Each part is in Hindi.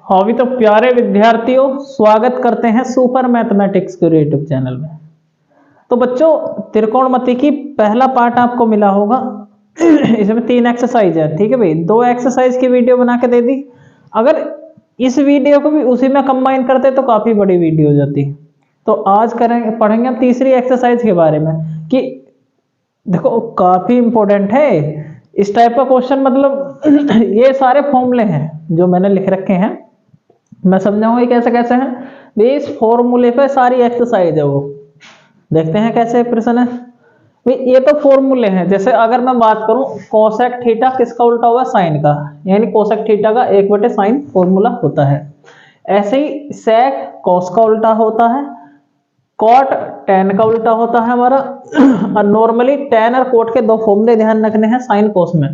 हाँ भी तो प्यारे विद्यार्थियों, स्वागत करते हैं सुपर मैथमेटिक्स के यूट्यूब चैनल में। तो बच्चों, त्रिकोणमिति की पहला पार्ट आपको मिला होगा। इसमें 3 एक्सरसाइज है, ठीक है भाई। 2 एक्सरसाइज की वीडियो बना के दे दी। अगर इस वीडियो को भी उसी में कंबाइन करते तो काफी बड़ी वीडियो हो जाती। तो आज करेंगे, पढ़ेंगे हम तीसरी एक्सरसाइज के बारे में कि देखो काफी इंपॉर्टेंट है इस टाइप का क्वेश्चन। मतलब ये सारे फॉर्मूले हैं जो मैंने लिख रखे हैं, मैं समझाऊंगा कैसे कैसे हैं। इस फॉर्मूले पे सारी एक्सरसाइज है। वो देखते हैं कैसे प्रश्न है भाई। ये तो फॉर्मूले हैं। जैसे अगर मैं बात करूं कोसेक थीटा किसका उल्टा हुआ, साइन का, यानी कोसेक थीटा का 1/sin फॉर्मूला होता है। ऐसे ही सेक कॉस का उल्टा होता है, कॉट टेन का उल्टा होता है हमारा। और नॉर्मली टेन और कोट के 2 फॉर्मूले ध्यान रखने हैं साइन कोस में,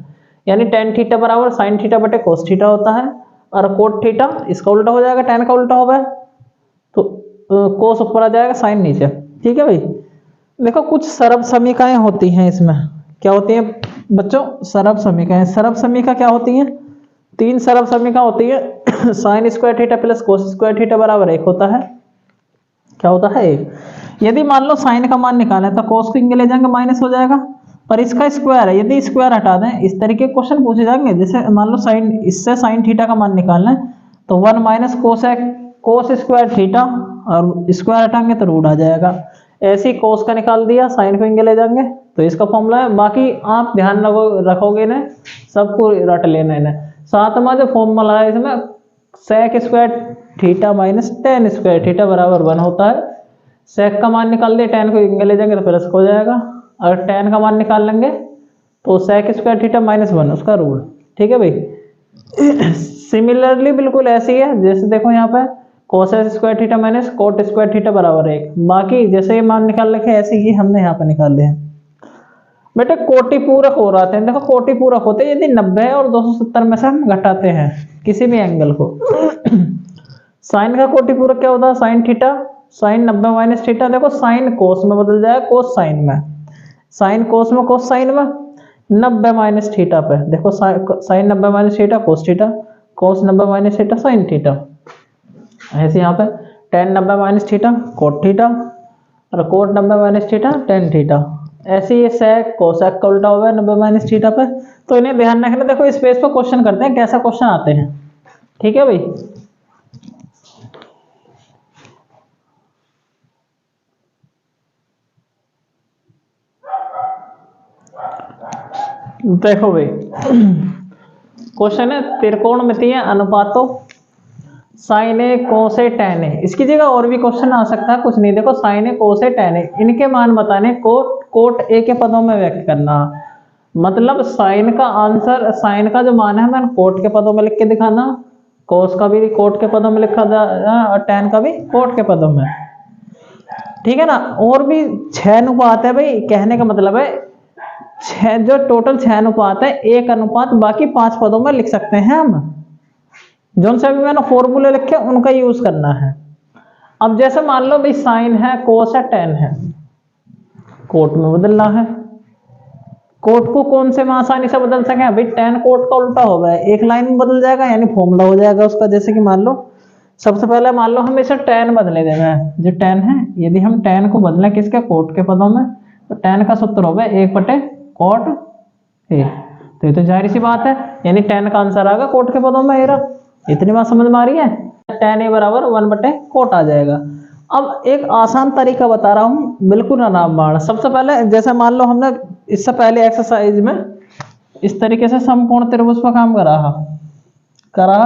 यानी टेन थीटा बराबर साइन थीटा बटे कोस थीटा होता है। और कोट थीटा इसका उल्टा हो जाएगा, टेन का उल्टा होगा तो कोस ऊपर आ जाएगा, साइन नीचे। ठीक है भाई। देखो कुछ सरल समीकरण होती हैं इसमें। क्या होती हैं बच्चों? सरल समीकरण। सरल समीकरण क्या होती हैं? 3 सरल समीकरण होती है। Sign square theta plus cos square theta बराबर 1 होता है। क्या होता है? 1। यदि मान लो साइन का मान निकाला है तो कोस को इंगे ले जाएंगे, माइनस हो जाएगा। पर इसका स्क्वायर है, यदि स्क्वायर हटा दें, इस तरीके के क्वेश्चन पूछे जाएंगे। जैसे मान लो साइन, इससे साइन थीटा का मान निकालना है तो 1 माइनस कोस स्क्वायर थीटा, और स्क्वायर हटाएंगे तो रूट आ जाएगा। ऐसे ही कोस का निकाल दिया, साइन को इंगे ले जाएंगे तो इसका फॉर्मूला है। बाकी आप ध्यान रखोगे ना, सबको रट लेना है। सातवां जो फॉर्मूला है इसमें sec square theta minus tan square theta बराबर 1 होता है। सेक का मान निकाल दिया, टेन को इंगे ले जाएंगे तो प्लस हो जाएगा। अगर टेन का मान निकाल लेंगे तो सेक स्क्वायर थीटा माइनस 1 उसका रूट। ठीक है भाई। सिमिलरली बिल्कुल ऐसी है, जैसे देखो यहाँ पे cosec square theta minus cot square theta बराबर 1। बाकी जैसे ये मान निकाल रखे ऐसे ही हमने यहाँ पे निकाल लिए हैं। बेटे कोटि पूरक हो रहा है। देखो कोटि पूरक होते हैं यदि 90 और 270 में से हम घटाते हैं किसी भी एंगल को। साइन का कोटि पूरक क्या होता है? Sine theta, sine 90 minus theta. देखो साइन कोस में बदल जाएगा, कोस साइन में, साइन कोस में, कोस साइन में। 90 माइनस थीटा पे देखो sine 90 minus theta cos theta, cos 90 minus theta sine theta. ऐसे यहाँ पे tan 90 minus theta cot theta, और cot 90 minus theta tan theta. ऐसे ये सेक कोसेक का उल्टा हुआ है 90 माइनस थीटा पे। तो इन्हें ध्यान रखना। देखो इस पेज पर क्वेश्चन करते हैं, कैसा क्वेश्चन आते हैं। ठीक है भाई। देखो भाई, क्वेश्चन है त्रिकोणमितीय अनुपातों साइन ए कोस ए टेन ए। इसकी जगह और भी क्वेश्चन आ सकता है, कुछ नहीं। देखो साइन ए कोस ए टेन ए, इनके मान बताने, कोट ए के पदों में व्यक्त करना। मतलब साइन का आंसर, साइन का जो मान है मैंने कोट के पदों में लिख के दिखाना, कोस का भी कोट के पदों में लिखा और टेन का भी कोट के पदों में। ठीक है ना। और भी 6 अनुपात है भाई। कहने का मतलब है 6, जो टोटल 6 अनुपात है, 1 अनुपात बाकी 5 पदों में लिख सकते हैं हम। जो से भी मैंने फॉर्मूले लिखे उनका यूज करना है। अब जैसे मान लो भाई साइन है, कोस है, टेन है, कोट में बदलना है। कोट को कौन से में आसानी से बदल सके भाई? टेन कोट का उल्टा होगा, एक लाइन में बदल जाएगा, यानी फॉर्मूला हो जाएगा उसका। जैसे कि मान लो सबसे पहले मान लो हम इसे टेन बदले देना है, जो टेन है, यदि हम टेन को बदलें किसके? कोट के पदों में, तो टेन का सूत्र होगा 1/कोट ए। तो ये तो जाहिर सी बात है, यानी टेन का आंसर आएगा कोट के पदों में। एरा इतनी बात समझ में आ रही है? टेन ए बराबर 1/कोट आ जाएगा। अब एक आसान तरीका बता रहा हूं, बिल्कुल ना नाम बाढ़। सबसे पहले जैसे मान लो हमने इससे पहले एक्सरसाइज में इस तरीके से समकोण त्रिभुज पर काम करा,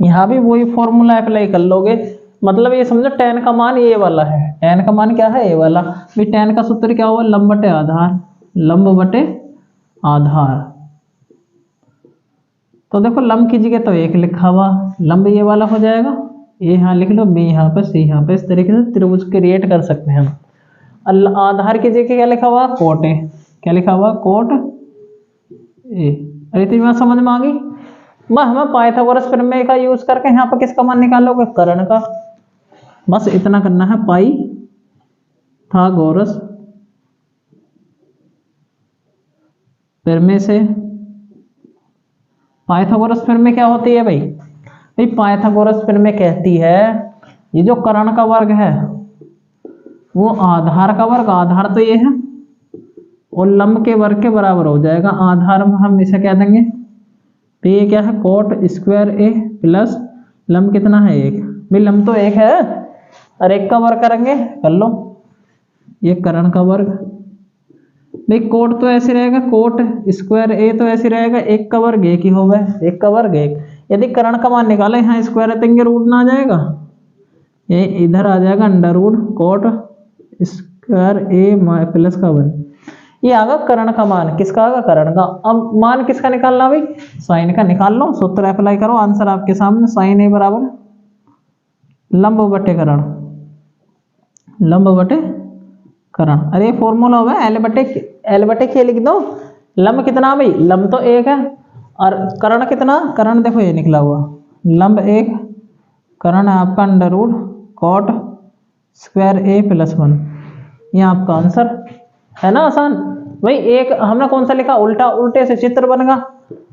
यहाँ भी वही फॉर्मूला अप्लाई कर लोगे। मतलब ये समझो टेन का मान ये वाला है। टेन का मान क्या है? ये वाला। भाई टेन का सूत्र क्या हुआ? लंब बटे आधार, लंब बटे आधार। तो देखो लंब की जगह तो 1 लिखा हुआ, लंब ये वाला हो जाएगा, ए यहाँ लिख लो, बी यहाँ पे, सी यहाँ पे। इस तरीके से त्रिभुज क्रिएट कर सकते हैं हम। आधार की जगह क्या लिखा हुआ? Cot A. क्या लिखा हुआ? Cot A. अरे इतनी बात समझ में आ गई? हमें पाइथागोरस प्रमेय का यूज करके यहाँ पर किसका मान निकालोगे? कर्ण का। बस इतना करना है, पाइथागोरस प्रमेय से। पाइथागोरस प्रमेय क्या होती है भाई? भाई पाइथागोरस प्रमेय कहती है ये जो कर्ण का वर्ग है वो आधार का वर्ग, आधार तो ये है, और लंब के वर्ग के बराबर हो जाएगा। आधार में हम इसे कह देंगे तो ये क्या है कोट स्क्वायर ए प्लस लंब कितना है 1, भाई लंब तो 1 है और 1 का वर्ग करेंगे, कर लो ये कर्ण का वर्ग। भाई कोट तो ऐसे रहेगा, कोट स्क्वायर ए तो ऐसे रहेगा, 1 का वर्ग 1 ही होगा, 1 का वर्ग 1। यदि कर्ण का मान निकाले यहाँ स्क्वायर है रूट ना आ जाएगा, ये इधर आ जाएगा अंडर रूट कोट स्क्वायर ए प्लस का 1। ये आगा कर्ण का मान, किसका आगा कर्ण का। अब मान किसका निकालना भाई, साइन का निकाल लो, सूत्र अप्लाई करो, आंसर आपके सामने साइन ए बराबर लंब बटे कर्ण, लंब बटे कर्ण। अरे फॉर्मूला होगा एल बटे के लिख दो। लंब कितना भाई, लंब तो 1 है और कर्ण कितना, कर्ण देखो ये निकला हुआ लंब 1, कर्ण है आपका अंडर रूट कॉट स्क्वायर ए प्लस 1। ये आपका आंसर है ना, आसान भाई। एक हमने कौन सा लिखा, उल्टा, उल्टे से चित्र बनेगा।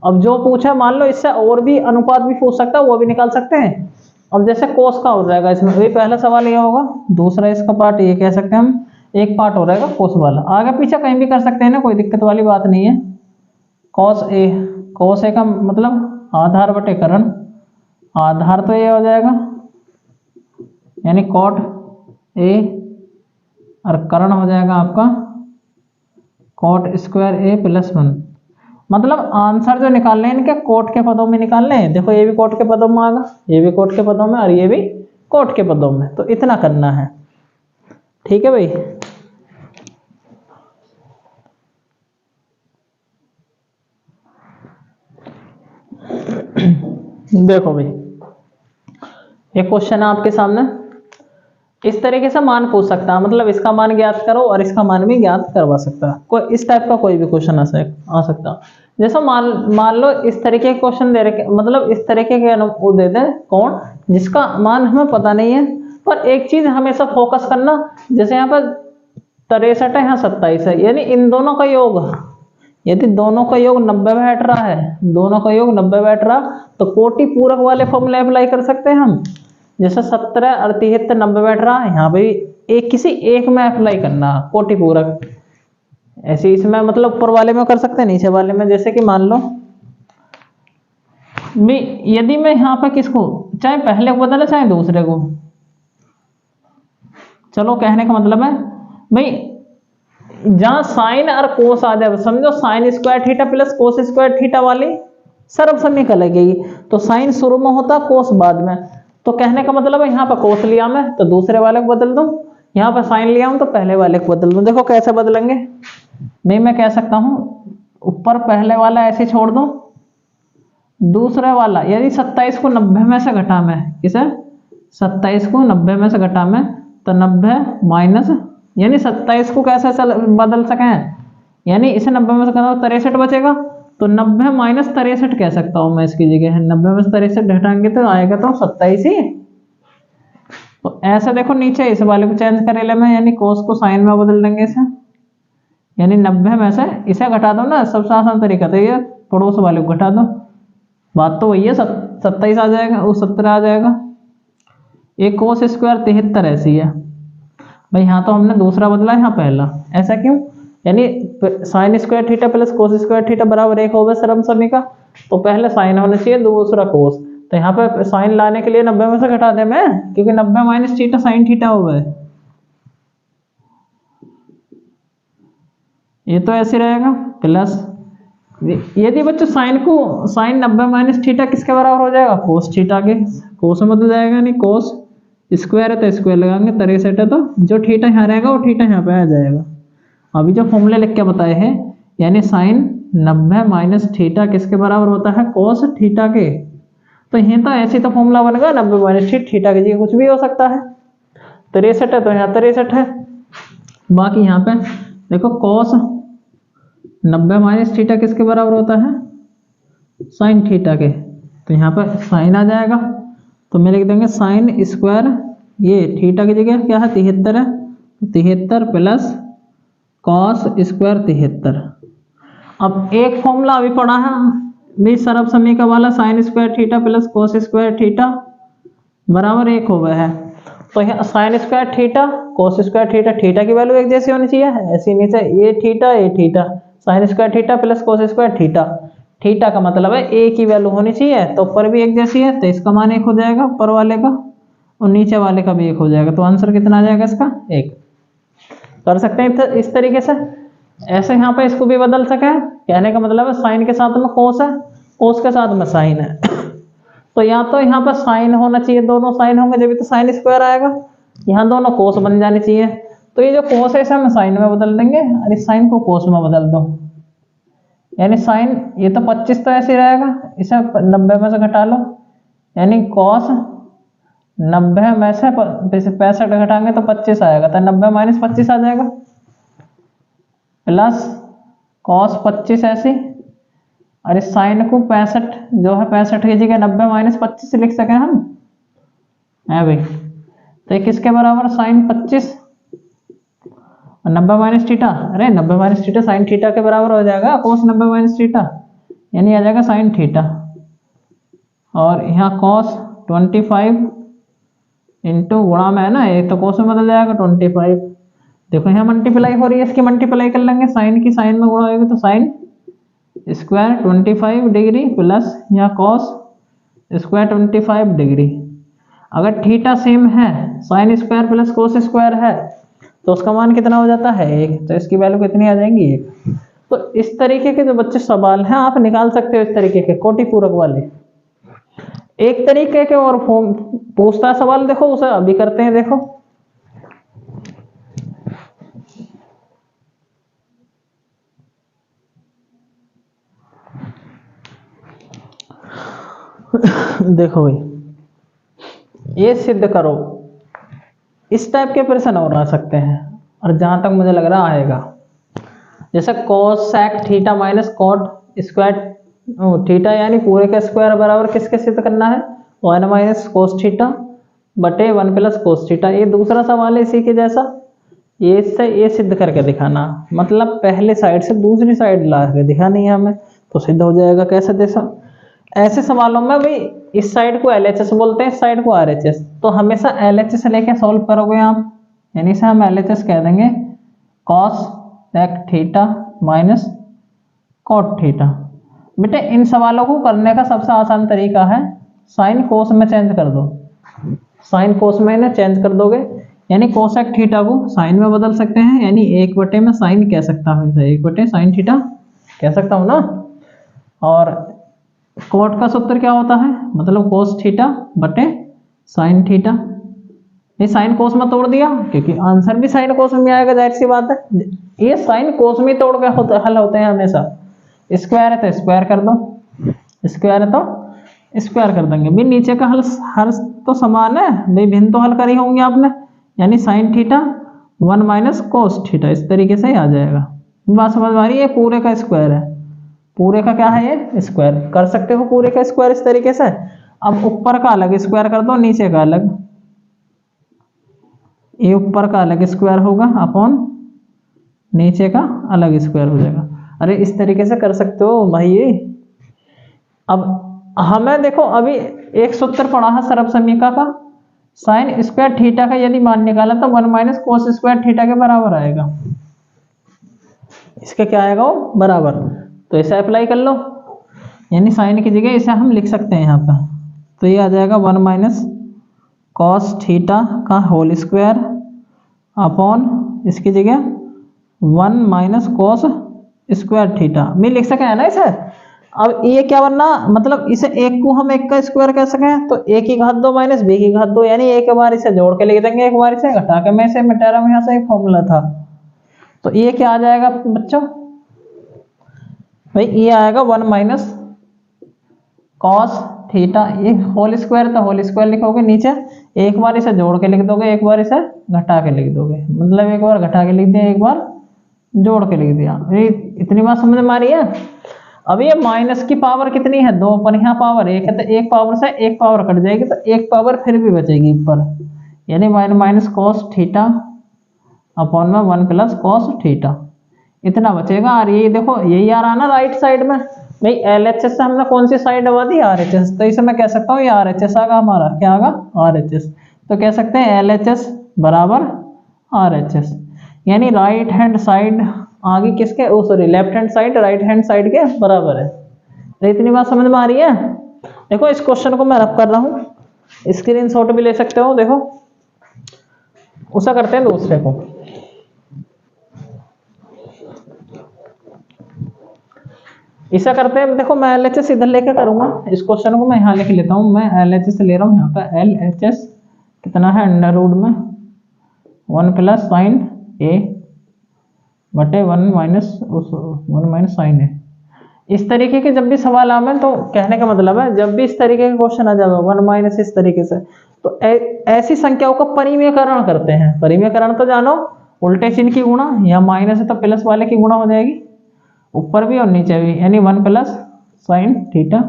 अब जो पूछा मान लो इससे और भी अनुपात भी पूछ सकता है, वो भी निकाल सकते हैं। अब जैसे कोस का हो जाएगा इसमें, वही पहला सवाल ये होगा, दूसरा इसका पार्ट ये कह सकते हैं हम, एक पार्ट हो रहेगा कोस वाला, आगे पीछे कहीं भी कर सकते हैं ना, कोई दिक्कत वाली बात नहीं है। कॉस ए का मतलब आधार बटे कर्ण, आधार तो ये हो जाएगा यानी कॉट ए और कर्ण हो जाएगा आपका कॉट स्क्वायर ए प्लस 1। मतलब आंसर जो निकालने हैं इनके कोट के पदों में निकालने हैं। देखो ये भी कोट के पदों में आएगा, ये भी कोट के पदों में और ये भी कोट के पदों में, तो इतना करना है, ठीक है भाई। देखो भाई ये क्वेश्चन है आपके सामने, इस तरीके से मान पूछ सकता है, मतलब इसका मान ज्ञात करो और इसका मान भी ज्ञात करवा सकता है। कोई इस टाइप का कोई भी क्वेश्चन आ सकता। जैसा मान लो इस तरीके के क्वेश्चन दे रखे, मतलब इस तरीके के वो दे दे कौन जिसका मान हमें पता नहीं है, पर एक चीज हमेशा फोकस करना, जैसे यहाँ पर 63 है, यहाँ 27 है, यानी इन दोनों का योग, यदि दोनों का योग 90 बैठ रहा है, दोनों का योग 90 बैठ रहा, तो कोटि पूरक वाले फॉर्मूले अप्लाई कर सकते हैं हम। जैसे 17 और 73 90 बैठ रहा है, यहाँ पे एक किसी एक में अप्लाई करना कोटि पूरक। ऐसे इसमें मतलब ऊपर वाले में कर सकते हैं, नीचे वाले में। जैसे कि मान लो यदि मैं यहाँ पे किसको चाहे पहले को बदले चाहे दूसरे को, चलो कहने का मतलब है भाई जहां साइन और कोस आ जाए, समझो sign square theta plus cos square theta वाली सर्वसम्य लगेगी, तो साइन शुरू में होता कोस बाद में। तो कहने का मतलब है यहाँ पर कोस लिया मैं तो दूसरे वाले को बदल दूं, यहाँ पर साइन लिया हूं तो पहले वाले को बदल दूं। देखो कैसे बदलेंगे, मैं कह सकता हूं ऊपर पहले वाला ऐसे छोड़ दूं, दूसरे वाला यदि 27 को 90 में से घटा मैं, किसे 27 को 90 में से घटा मैं, तो 90 माइनस यानी 27 को कैसे बदल सकें, यानी इसे 90 में से घटाओ 63 बचेगा, तो 90 माइनस 63 कह सकता हूं मैं इसकी जगह। 90 में से 63 घटाएंगे तो आएगा तो 27 ही। तो ऐसे देखो नीचे इस वाले को चेंज कर ले मैं, यानी कोस को साइन में बदल देंगे इसे, यानी 90 में से इसे घटा दो ना, सबसे आसान तरीका तो ये पड़ोस वाले को घटा दो, बात तो वही है, 27 आ जाएगा, वो 17 आ जाएगा। एक कोस स्क्वायर 73 ऐसी है भाई, यहाँ तो हमने दूसरा बदला, यहाँ पहला, ऐसा क्यों, यानी sign square theta plus cos square theta बराबर 1 होगा सर्वसम्य का, तो पहले साइन होना चाहिए दूसरा कोस, तो यहाँ पे साइन लाने के लिए 90 में से घटा दे मैं, क्योंकि 90 माइनस थीटा साइन थीटा होगा, ये तो ऐसे रहेगा प्लस। यदि बच्चों साइन 90 माइनस थीटा किसके बराबर हो जाएगा, कोस थीटा के, कोस में बदल जाएगा, नहीं कोस स्क्वायर है तो स्क्वायर लगाएंगे, 63 है तो जो थीटा यहाँ रहेगा वो थीटा यहाँ पे आ जाएगा। अभी जो फॉर्मूले लिख के बताए हैं, यानी साइन 90 माइनस थीटा किसके बराबर होता है, कोस थीटा के, तो यहीं तो ऐसे तो फॉर्मूला बनेगा 90 माइनस थीटा की जगह कुछ भी हो सकता है, 63 है तो यहाँ 63 है। बाकी यहाँ पे देखो कोस 90 माइनस थीटा किसके बराबर होता है, साइन थीटा के, तो यहाँ पर साइन आ जाएगा, तो मैं लिख देंगे साइन स्क्वायर, ये थीटा की जगह क्या है 73 है, 73 प्लस कॉस स्क्वायर 73। अब एक फॉर्मूला अभी पढ़ा है भी सरब समीकरण वाला sine square theta plus cos square theta बराबर 1 हो गया है। तो यहाँ sine square theta cos square theta, theta की वैल्यू एक जैसी होनी चाहिए, ऐसी नीचे A theta sine square theta plus cos square theta, theta का मतलब है ए की वैल्यू होनी चाहिए, तो ऊपर भी एक जैसी है तो इसका मान 1 हो जाएगा ऊपर वाले का, और नीचे वाले का भी 1 हो जाएगा। तो आंसर कितना आ जाएगा इसका 1। कर सकते हैं इस तरीके से। ऐसे यहाँ पे इसको भी बदल सके, कहने का मतलब है साइन के साथ में कोस है, कोस के साथ में साइन है तो या तो यहाँ पर साइन होना चाहिए, दोनों साइन होंगे जब तो साइन स्क्वायर आएगा, यहाँ दोनों कोस बन जाने चाहिए। तो ये जो कोस है इसे हम साइन में बदल देंगे और इस साइन को कोस में बदल दो, यानी साइन ये तो 25 तो ऐसे रहेगा, इसे 90 में से घटा लो, यानी कॉस 90 में से 65 घटाएंगे तो 25 आएगा, तो 90 माइनस 25 आ जाएगा, प्लस कॉस 25 ऐसे, और इस साइन को 65 जो है 65 की जगह 90 माइनस 25 लिख सके हम, है भाई। तो किसके बराबर साइन 25 और 90 माइनस थीटा, अरे 90 माइनस थीटा साइन थीटा के बराबर हो जाएगा, कोस 90 माइनस थीटा यानी आ जाएगा साइन थीटा, और यहाँ कॉस 25 इंटू गुणा में है ना, ये तो कोस में बदल जाएगा 25, देखो यहाँ मल्टीप्लाई हो रही है, इसकी मल्टीप्लाई कर लेंगे, साइन की साइन में गुणा होगी तो साइन स्क्वायर 25 डिग्री प्लस यहाँ कॉस स्क्वायर 25 डिग्री। अगर थीटा सेम है, sine square plus cos square है, तो उसका मान कितना हो जाता है 1, तो इसकी वैल्यू कितनी आ जाएंगी 1। तो इस तरीके के जो बच्चे सवाल हैं आप निकाल सकते हो, इस तरीके के कोटि पूरक वाले। एक तरीके के और पूछता है सवाल, देखो उसे अभी करते हैं, देखो देखो भाई, ये सिद्ध करो, इस टाइप के प्रश्न और आ सकते हैं, और जहां तक मुझे लग रहा आएगा, जैसे cos sec theta minus cot square theta, यानी पूरे का स्क्वायर बराबर किसके सिद्ध करना है 1 माइनस कोस थीटा बटे 1 प्लस कोस थीटा। ये दूसरा सवाल है इसी के जैसा, ये इससे ये सिद्ध करके दिखाना, मतलब पहले साइड से दूसरी साइड ला के दिखानी है हमें, तो सिद्ध हो जाएगा। कैसे जैसा ऐसे सवालों में भाई इस साइड को LHS बोलते हैं, इस साइड को RHS, तो हमेशा LHS लेके सॉल्व करोगे आप, यानी इसे हम LHS कह देंगे cos sec theta minus cot theta. बेटे इन सवालों को करने का सबसे आसान तरीका है साइन कोस में चेंज कर दो, साइन कोस में ना चेंज कर दोगे, यानी कोसेक थीटा को साइन में बदल सकते हैं, यानी 1 बटे में साइन कह सकता हूँ, 1 बटे साइन थीटा कह सकता हूँ ना। और कोट का सूत्र क्या होता है, मतलब कोस थीटा बटे साइन थीटा, ये साइन कोस में तोड़ दिया क्योंकि आंसर भी साइन कोस में आएगा, जाहिर सी बात है, ये साइन कोस में तोड़ के हल होते हैं हमेशा। स्क्वायर है तो स्क्वायर कर दो, स्क्वायर है तो स्क्वायर कर देंगे भी, नीचे का हल तो समान है भाई, भिन्न तो हल करी होंगे आपने, यानी sine theta 1 minus cos theta, इस तरीके से ही आ जाएगा। बात समझ आ रही है, पूरे का स्क्वायर है, पूरे का क्या है ये स्क्वायर, कर सकते हो पूरे का स्क्वायर इस तरीके से। अब ऊपर का अलग स्क्वायर कर दो, नीचे का अलग, ये ऊपर का अलग स्क्वायर होगा अपॉन नीचे का अलग स्क्वायर हो जाएगा। अरे इस तरीके से कर सकते हो भाई। अब हमें देखो अभी एक सूत्र पढ़ा है सरब समीकरण का, साइन स्क्वायर थीटा का यदि मान निकाला तो 1 माइनस कोस स्क्वायर थीटा के बराबर आएगा, इसका क्या आएगा वो बराबर, तो इसे अप्लाई कर लो, यानी साइन की जगह इसे हम लिख सकते हैं यहाँ पर, तो ये आ जाएगा 1 माइनस कॉस थीटा का होल स्क्वायर अपॉन इसकी जगह 1 माइनस कोस स्क्वायर थीटा भी लिख सके है ना इसे। अब ये क्या बनना, मतलब इसे एक को हम 1 का स्क्वायर कह सकें, तो a की घात 2 माइनस b की घात 2, यानी एक बार इसे जोड़ के लिख देंगे, एक बार इसे घटा के, मैं इसे मिटा रहा हूँ, यहाँ से एक फॉर्मूला था, तो ये क्या आ जाएगा बच्चों भाई, ये आएगा 1 माइनस कॉस थीटा, ये होल स्क्वायर तो होल स्क्वायर लिखोगे नीचे, एक बार इसे जोड़ के लिख दोगे, एक बार इसे घटा के लिख दोगे, मतलब एक बार घटा के लिख दिया, एक बार जोड़ के लिख दिया। इतनी बात समझ में आ रही है। अब ये माइनस की पावर कितनी है 2, पर यहाँ पावर 1 है, तो एक पावर से एक पावर कट जाएगी, तो एक पावर फिर भी बचेगी ऊपर, यानी 1 माइनस कॉस थीटा अपॉन में 1 प्लस कॉस थीटा, इतना बचेगा। और ये देखो यही आ रहा ना राइट साइड में, भाई LHS से हमने कौन सी साइड दबा दी, RHS, तो इसे मैं कह सकता हूँ ये RHS आगा हमारा, क्या आगा, RHS। तो कह सकते हैं LHS बराबर RHS, यानी राइट हैंड साइड आगे किसके, oh sorry left hand side right hand side के बराबर है। तो इतनी बात समझ में आ रही है। देखो इस क्वेश्चन को मैं रब कर रहा हूँ, स्क्रीनशॉट भी ले सकते हो। देखो उसा करते हैं दूसरे को, ऐसा करते हैं। देखो मैं LHS इधर लेके करूंगा, इस क्वेश्चन को मैं यहाँ लिख लेता हूँ। मैं LHS ले रहा हूँ यहाँ पे, LHS कितना है, अंडर रूट में 1 प्लस साइन ए बटे 1 माइनस साइन ए। इस तरीके के जब भी सवाल आवे, तो कहने का मतलब है जब भी इस तरीके का क्वेश्चन आ जाएगा 1 माइनस इस तरीके से, तो ऐसी संख्याओं का परिमेयकरण करते हैं। परिमेयकरण तो जानो, उल्टे चिन्ह की गुणा, या माइनस है तो प्लस वाले की गुणा हो जाएगी, ऊपर भी और नीचे भी, यानी 1 प्लस साइन थीटा,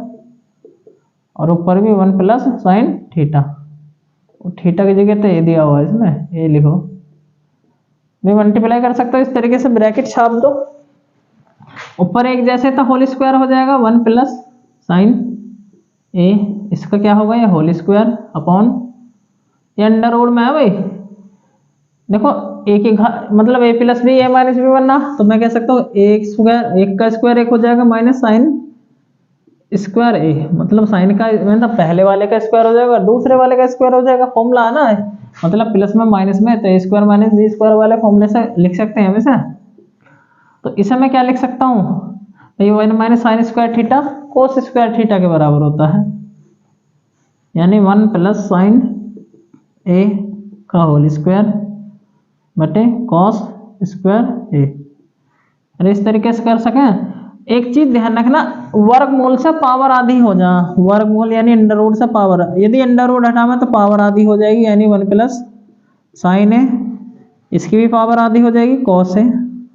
और ऊपर भी 1 प्लस साइन थीटा। थीटा की जगह तो ये दिया हुआ है इसमें, ये लिखो, मैं मल्टीप्लाई कर सकता हूँ इस तरीके से, ब्रैकेट छाप दो, ऊपर एक जैसे तो होल स्क्वायर हो जाएगा 1 प्लस साइन ए, इसका क्या होगा, ये होल स्क्वायर अपॉन, ये अंडर रूट में है भाई। देखो एक ही मतलब ए प्लस बी ए माइनस बी बनना, तो मैं कह सकता हूँ एक स्क्वायर, एक का स्क्वायर एक हो जाएगा माइनस साइन स्क्वायर ए, मतलब साइन का मतलब पहले वाले का स्क्वायर हो जाएगा, दूसरे वाले का स्क्वायर हो जाएगा। फॉर्मूला है ना, मतलब प्लस में माइनस में, तो ए स्क्वायर माइनस बी स्क्वायर वाले फॉर्मूले से लिख सकते हैं हमेशा। तो इसे मैं क्या लिख सकता हूँ, ये 1 minus sign square theta cos square theta के बराबर होता है, यानी 1 प्लस साइन ए का होल स्क्वायर बटे कॉस स्क्वायर ए। अरे इस तरीके से कर सकें। एक चीज ध्यान रखना, वर्गमूल से पावर आधी हो जा, वर्गमूल यानी अंडर रूट से पावर, यदि अंडर रूट हटावे तो पावर आधी हो जाएगी, यानी 1 प्लस साइन ए, इसकी भी पावर आधी हो जाएगी कॉस ए।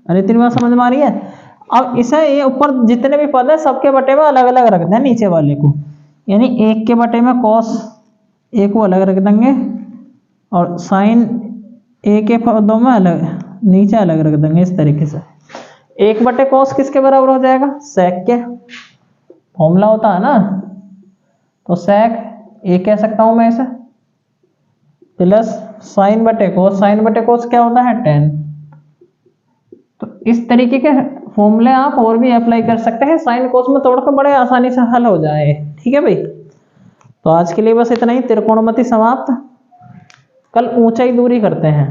अरे इतनी बात समझ में आ रही है। अब इसे ये ऊपर जितने भी पद है सबके बटे में अलग अलग रख दें नीचे वाले को, यानी एक के बटे में कॉस ए को अलग रख देंगे, और साइन ए के पदों में अलग नीचे अलग रख देंगे इस तरीके से। 1 बटे कॉस किसके बराबर हो जाएगा, सेक के, फॉर्मूला होता है ना, तो सेक ए कह सकता हूं मैं इसे, प्लस साइन बटे कोस, साइन बटे कोस क्या होता है 10। तो इस तरीके के फॉर्मूले आप और भी अप्लाई कर सकते हैं, साइन कोस में तोड़कर बड़े आसानी से हल हो जाए। ठीक है भाई, तो आज के लिए बस इतना ही। त्रिकोणमिति समाप्त। कल ऊंचाई दूरी करते हैं।